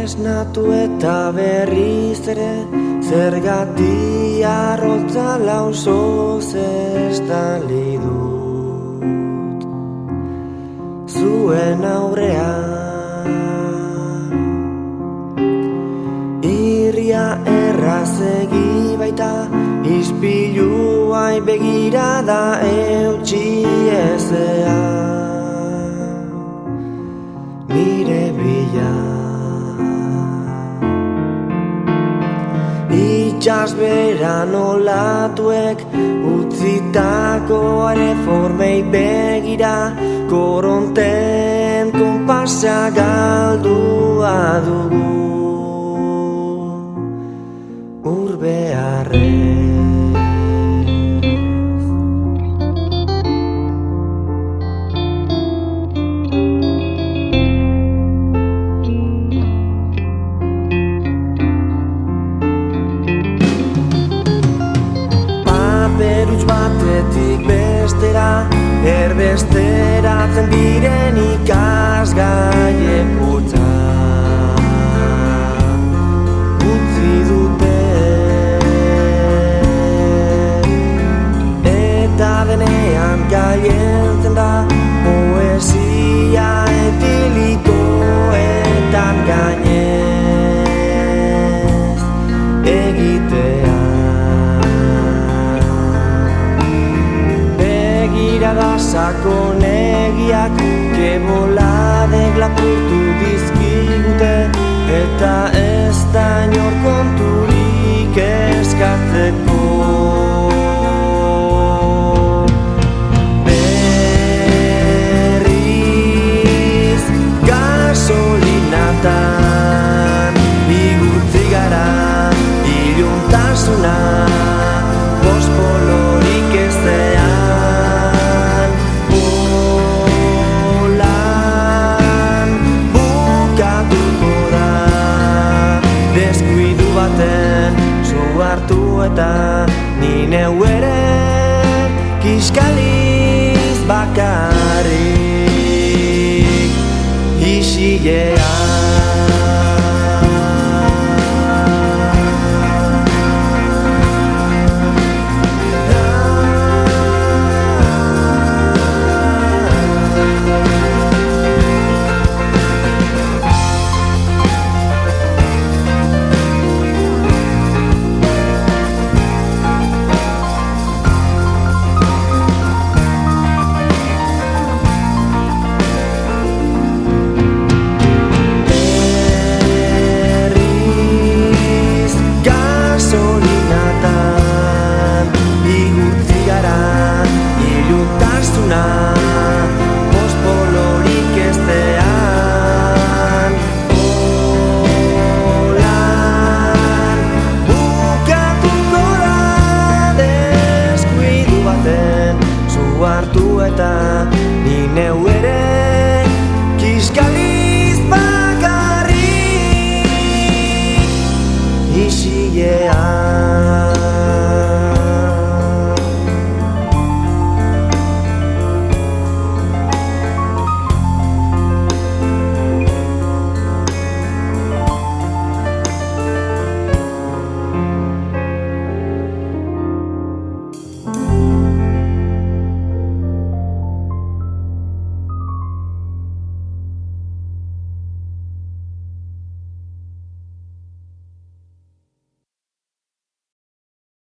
esnatu eta berriz ere, zergatik arrotza lausoz estali dut zuen aurrean. Irria errazegi baita, ispiluai begirada eutxi ezean nire bila. Itxas beran olatuek utzitako areformei begira, koronten konpasa galdua dugu urbearrez. Paperuts batetik bestera, erbesteratzen diren ikasgaiek utza utzi dute, eta denean gailentzen da poesia etilikoetan gainez egitea. Begirada sakonegiak keboladek lapurtu dizkigute, eta ez da inor konturik eskatzeko. Berriz gasolinatan igurtzi gara, iluntasuna pospolorik ezean. Holan bukatuko da, deskuidu baten zu hartu eta ni neu ere kiskaliz bakarrik isilen.